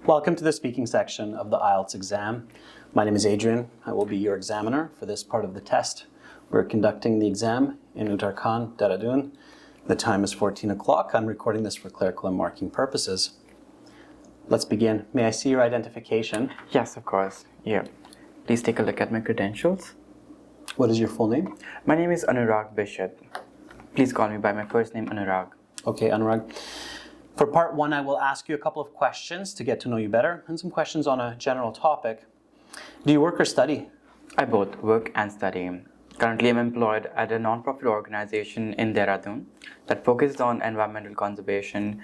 Welcome to the speaking section of the IELTS exam. My name is Adrian. I will be your examiner for this part of the test. We're conducting the exam in Uttarakhand, Dehradun. The time is 14 o'clock. I'm recording this for clerical and marking purposes. Let's begin. May I see your identification? Yes, of course. Here. Please take a look at my credentials. What is your full name? My name is Anurag Bishop. Please call me by my first name, Anurag. Okay, Anurag. For part one, I will ask you a couple of questions to get to know you better and some questions on a general topic. Do you work or study? I both work and study. Currently, I'm employed at a non-profit organization in Dehradun that focuses on environmental conservation.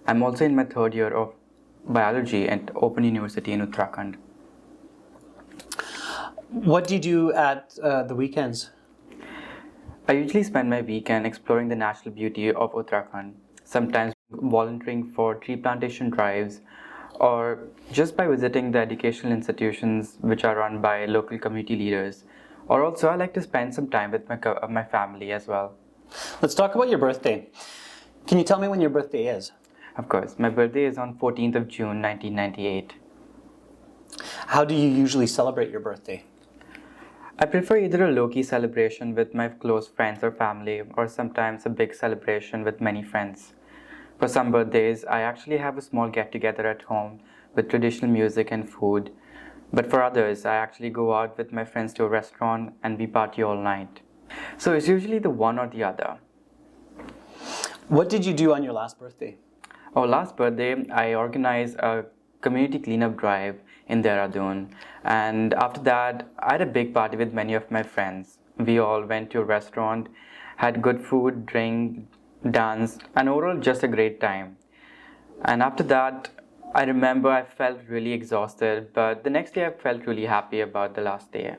I'm also in my third year of biology at Open University in Uttarakhand. What do you do at the weekends? I usually spend my weekend exploring the natural beauty of Uttarakhand, sometimes volunteering for tree plantation drives, or just by visiting the educational institutions which are run by local community leaders. Or also, I like to spend some time with my family as well. Let's talk about your birthday. Can you tell me when your birthday is? Of course, my birthday is on 14th of June, 1998. How do you usually celebrate your birthday? I prefer either a low-key celebration with my close friends or family, or sometimes a big celebration with many friends. For some birthdays, I actually have a small get-together at home with traditional music and food. But for others, I actually go out with my friends to a restaurant and we party all night. So it's usually the one or the other. What did you do on your last birthday? Last birthday, I organized a community cleanup drive in Dehradun. And after that, I had a big party with many of my friends. We all went to a restaurant, had good food, drink, dance, and overall just a great time. And after that, I remember I felt really exhausted, but the next day I felt really happy about the last day.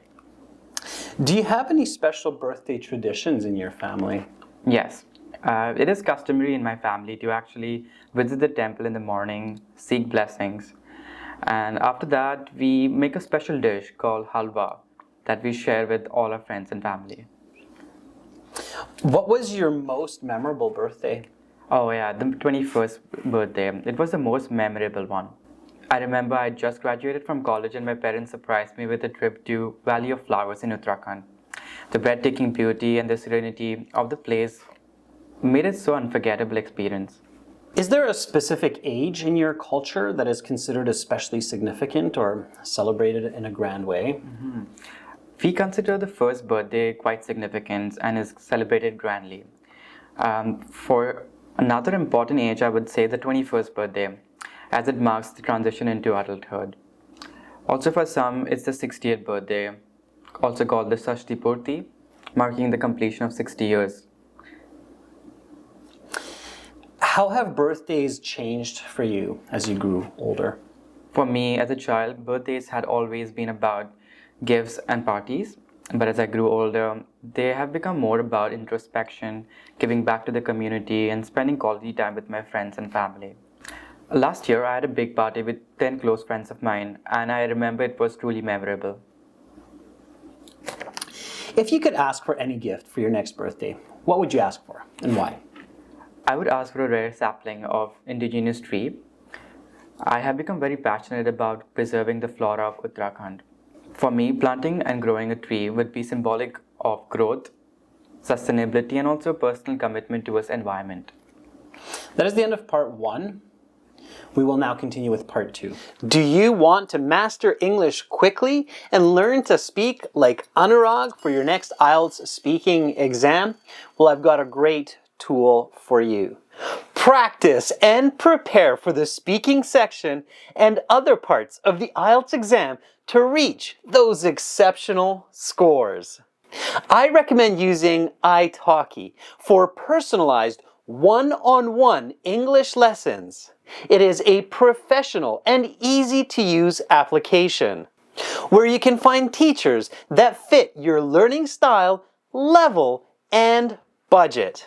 Do you have any special birthday traditions in your family? Yes. It is customary in my family to actually visit the temple in the morning, seek blessings. And after that, we make a special dish called halwa that we share with all our friends and family. What was your most memorable birthday? Oh yeah, the 21st birthday. It was the most memorable one. I remember I just graduated from college and my parents surprised me with a trip to Valley of Flowers in Uttarakhand. The breathtaking beauty and the serenity of the place made it so unforgettable experience. Is there a specific age in your culture that is considered especially significant or celebrated in a grand way? We consider the first birthday quite significant and is celebrated grandly. For another important age, I would say the 21st birthday, as it marks the transition into adulthood. Also for some, it's the 60th birthday, also called the Sashti Purti, marking the completion of 60 years. How have birthdays changed for you as you grew older? For me, as a child, birthdays had always been about gifts and parties. But as I grew older, they have become more about introspection, giving back to the community, and spending quality time with my friends and family. Last year, I had a big party with 10 close friends of mine, and I remember it was truly memorable. If you could ask for any gift for your next birthday, what would you ask for and why? I would ask for a rare sapling of indigenous tree. I have become very passionate about preserving the flora of Uttarakhand. For me, planting and growing a tree would be symbolic of growth, sustainability, and also personal commitment towards environment. That is the end of part one. We will now continue with part two. Do you want to master English quickly and learn to speak like Anurag for your next IELTS speaking exam? Well, I've got a great tool for you. Practice and prepare for the speaking section and other parts of the IELTS exam to reach those exceptional scores. I recommend using italki for personalized one-on-one English lessons. It is a professional and easy-to-use application where you can find teachers that fit your learning style, level, and budget.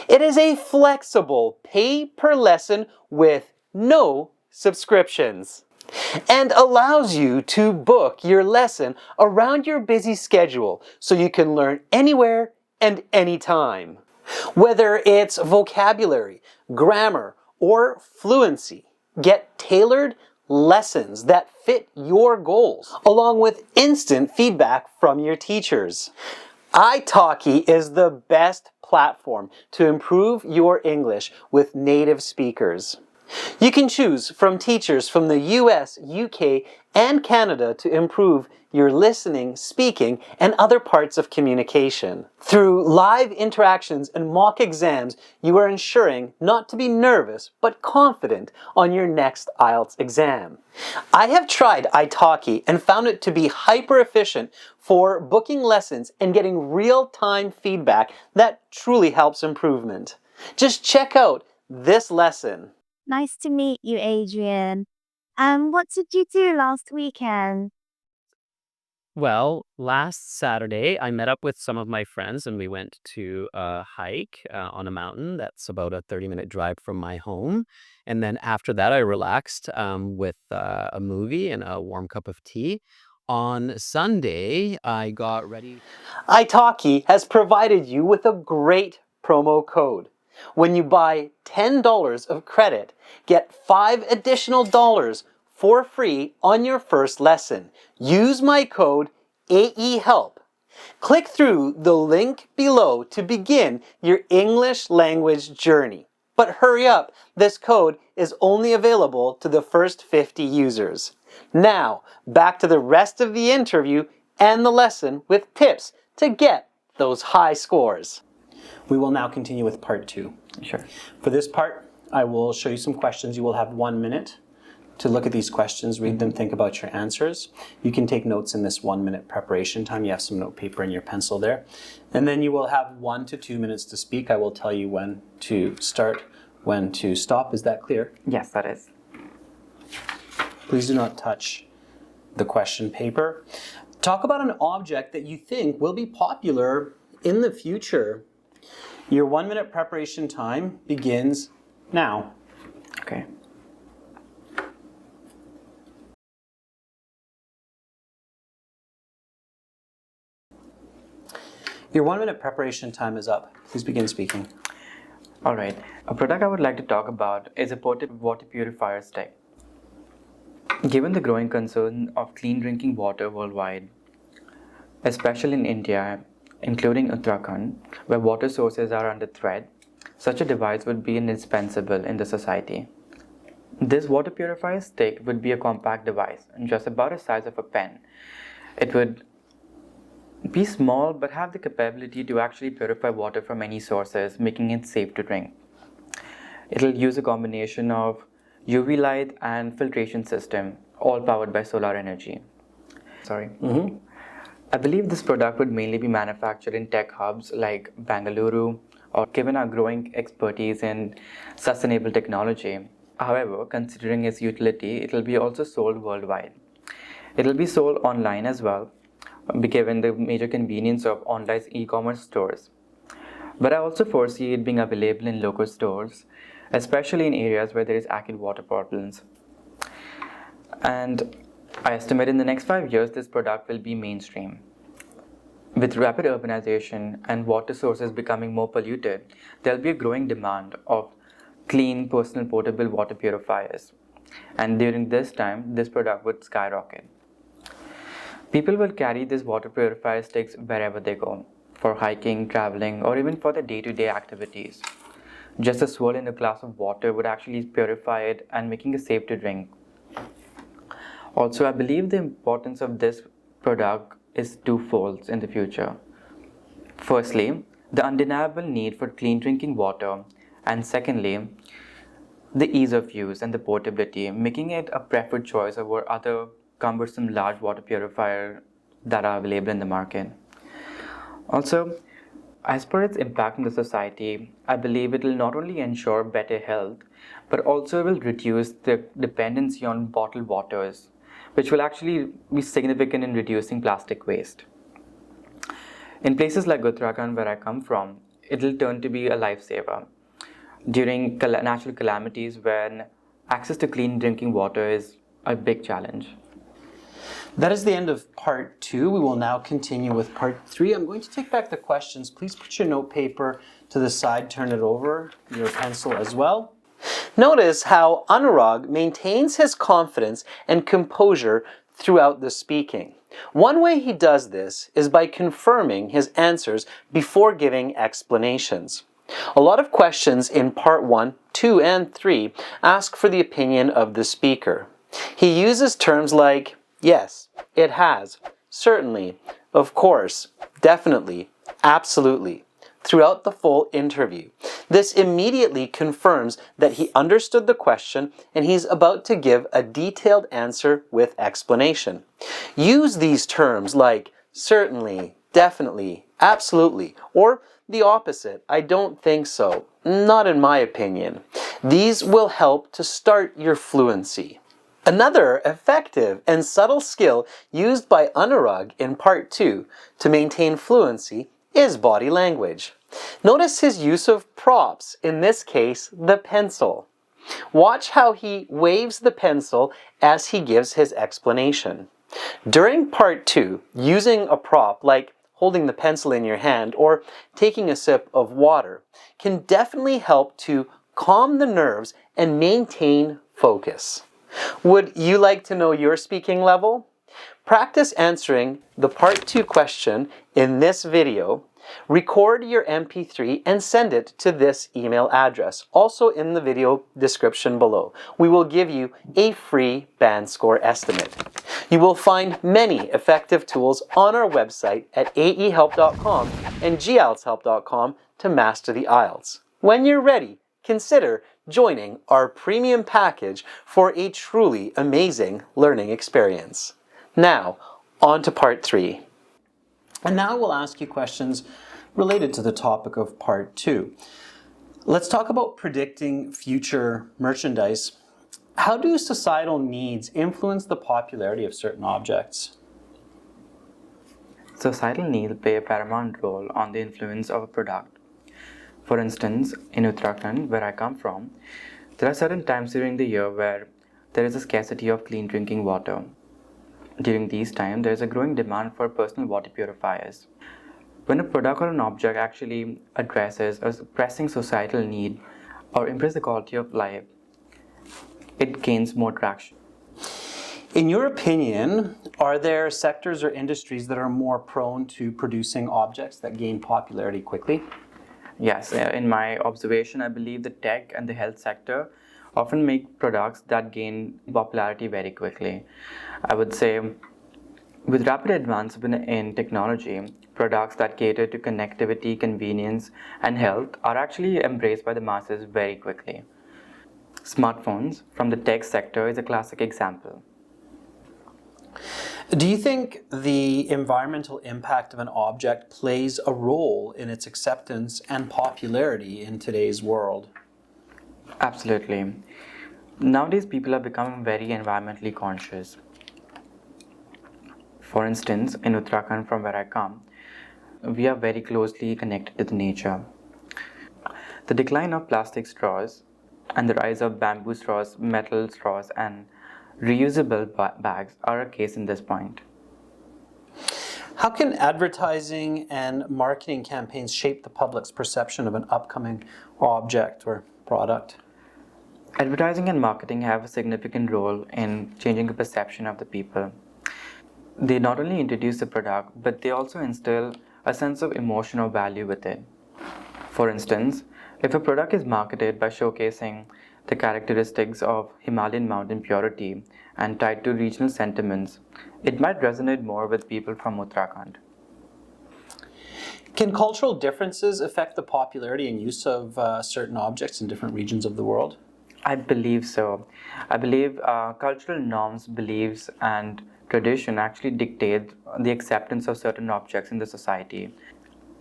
It is a flexible pay-per-lesson with no subscriptions and allows you to book your lesson around your busy schedule so you can learn anywhere and anytime. Whether it's vocabulary, grammar, or fluency, Get tailored lessons that fit your goals, along with instant feedback from your teachers. italki is the best platform to improve your English with native speakers. You can choose from teachers from the US, UK, and Canada to improve your listening, speaking, and other parts of communication. Through live interactions and mock exams, you are ensuring not to be nervous but confident on your next IELTS exam. I have tried italki and found it to be hyper efficient for booking lessons and getting real-time feedback that truly helps improvement. Just check out this lesson. Nice to meet you, Adrian. What did you do last weekend? Well, last Saturday, I met up with some of my friends and we went to a hike on a mountain that's about a 30-minute drive from my home. And then after that, I relaxed with a movie and a warm cup of tea. On Sunday, I got ready. italki has provided you with a great promo code. When you buy $10 of credit, get $5 additional for free on your first lesson. Use my code AEHELP. Click through the link below to begin your English language journey. But hurry up, this code is only available to the first 50 users. Now, back to the rest of the interview and the lesson with tips to get those high scores. We will now continue with part 2. Sure. For this part, I will show you some questions. You will have 1 minute to look at these questions, read them, think about your answers. You can take notes in this 1 minute preparation time. You have some note paper and your pencil there. And then you will have 1 to 2 minutes to speak. I will tell you when to start, when to stop. Is that clear? Yes, that is. Please do not touch the question paper. Talk about an object that you think will be popular in the future. Your 1 minute preparation time begins now. Okay. Your 1 minute preparation time is up. Please begin speaking. All right. A product I would like to talk about is a portable water purifier stick. Given the growing concern of clean drinking water worldwide, especially in India, including Uttarakhand, where water sources are under threat, such a device would be indispensable in the society. This water purifier stick would be a compact device, just about the size of a pen. It would be small but have the capability to actually purify water from any sources, making it safe to drink. It'll use a combination of UV light and filtration system, all powered by solar energy. I believe this product would mainly be manufactured in tech hubs like Bangalore, or given our growing expertise in sustainable technology. However, considering its utility, it will be also sold worldwide. It will be sold online as well, given the major convenience of online e-commerce stores. But I also foresee it being available in local stores, especially in areas where there is acute water problems. And I estimate in the next 5 years, this product will be mainstream. With rapid urbanization and water sources becoming more polluted, there will be a growing demand of clean personal portable water purifiers. And during this time, this product would skyrocket. People will carry these water purifier sticks wherever they go, for hiking, traveling, or even for their day-to-day activities. Just a swirl in a glass of water would actually purify it and making it safe to drink. Also, I believe the importance of this product is twofold in the future. Firstly, the undeniable need for clean drinking water, and secondly, the ease of use and the portability, making it a preferred choice over other cumbersome large water purifiers that are available in the market. Also, as per its impact on the society, I believe it will not only ensure better health, but also will reduce the dependency on bottled waters, which will actually be significant in reducing plastic waste. In places like Uttarakhand, where I come from, it will turn to be a lifesaver during natural calamities when access to clean drinking water is a big challenge. That is the end of part 2. We will now continue with part 3. I'm going to take back the questions. Please put your note paper to the side, turn it over, your pencil as well. Notice how Anurag maintains his confidence and composure throughout the speaking. One way he does this is by confirming his answers before giving explanations. A lot of questions in part 1, 2, and 3 ask for the opinion of the speaker. He uses terms like yes, it has, certainly, of course, definitely, absolutely throughout the full interview. This immediately confirms that he understood the question and he's about to give a detailed answer with explanation. Use these terms like certainly, definitely, absolutely, or the opposite, I don't think so, not in my opinion. These will help to start your fluency. Another effective and subtle skill used by Anurag in part 2 to maintain fluency is body language. Notice his use of props, in this case, the pencil. Watch how he waves the pencil as he gives his explanation. During part 2, using a prop like holding the pencil in your hand or taking a sip of water can definitely help to calm the nerves and maintain focus. Would you like to know your speaking level? Practice answering the part 2 question in this video. Record your MP3 and send it to this email address, also in the video description below. We will give you a free band score estimate. You will find many effective tools on our website at aehelp.com and gieltshelp.com to master the IELTS. When you're ready, consider joining our premium package for a truly amazing learning experience. Now, on to part 3. And now we'll ask you questions related to the topic of part 2. Let's talk about predicting future merchandise. How do societal needs influence the popularity of certain objects? Societal needs play a paramount role on the influence of a product. For instance, in Uttarakhand, where I come from, there are certain times during the year where there is a scarcity of clean drinking water. During these times, there is a growing demand for personal water purifiers. When a product or an object actually addresses a pressing societal need or improves the quality of life, it gains more traction. In your opinion, are there sectors or industries that are more prone to producing objects that gain popularity quickly? Yes, in my observation, I believe the tech and the health sector often make products that gain popularity very quickly. I would say with rapid advancement in technology, products that cater to connectivity, convenience, and health are actually embraced by the masses very quickly. Smartphones from the tech sector is a classic example. Do you think the environmental impact of an object plays a role in its acceptance and popularity in today's world? Absolutely. Nowadays, people are becoming very environmentally conscious. For instance, in Uttarakhand, from where I come, we are very closely connected to the nature. The decline of plastic straws and the rise of bamboo straws, metal straws, and reusable bags are a case in this point. How can advertising and marketing campaigns shape the public's perception of an upcoming object or product? Advertising and marketing have a significant role in changing the perception of the people. They not only introduce the product, but they also instill a sense of emotion or value with it. For instance, if a product is marketed by showcasing the characteristics of Himalayan mountain purity and tied to regional sentiments, it might resonate more with people from Uttarakhand. Can cultural differences affect the popularity and use of certain objects in different regions of the world? I believe so. I believe cultural norms, beliefs, and tradition actually dictate the acceptance of certain objects in the society.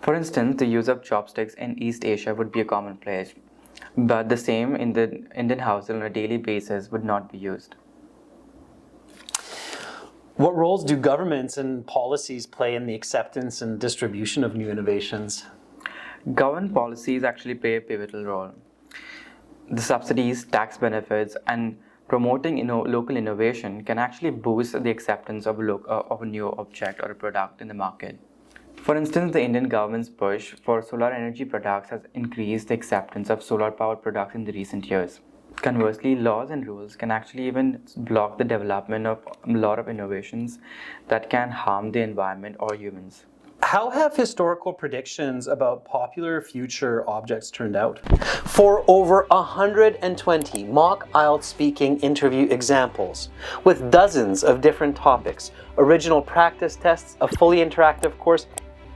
For instance, the use of chopsticks in East Asia would be a commonplace, but the same in the Indian household on a daily basis would not be used. What roles do governments and policies play in the acceptance and distribution of new innovations? Government policies actually play a pivotal role. The subsidies, tax benefits, and promoting local innovation can actually boost the acceptance of a new object or a product in the market. For instance, the Indian government's push for solar energy products has increased the acceptance of solar powered products in the recent years. Conversely, laws and rules can actually even block the development of a lot of innovations that can harm the environment or humans. How have historical predictions about popular future objects turned out? For over 120 mock IELTS speaking interview examples, with dozens of different topics, original practice tests, a fully interactive course,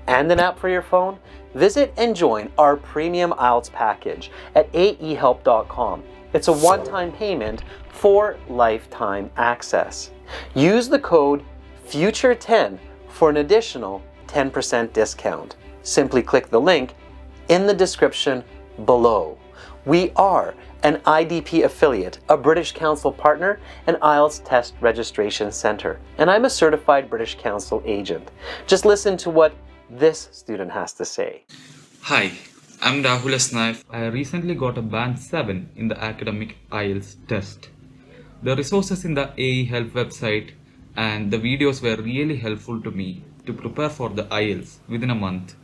and an app for your phone, visit and join our premium IELTS package at aehelp.com. It's a one-time payment for lifetime access. Use the code FUTURE10 for an additional 10% discount. Simply click the link in the description below. We are an IDP affiliate, a British Council partner, and IELTS Test Registration Center, and I'm a certified British Council agent. Just listen to what this student has to say. Hi, I'm Rahul Asnaif. I recently got a band 7 in the academic IELTS test. The resources in the AE Help website and the videos were really helpful to me to prepare for the IELTS within a month.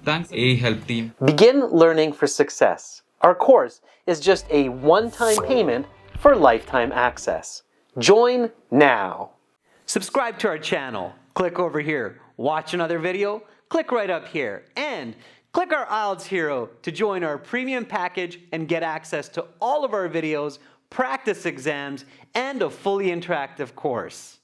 Thanks AE Help team. Begin learning for success. Our course is just a one-time payment for lifetime access. Join now. Subscribe to our channel. Click over here. Watch another video. Click right up here. And click our IELTS Hero to join our premium package and get access to all of our videos, practice exams, and a fully interactive course.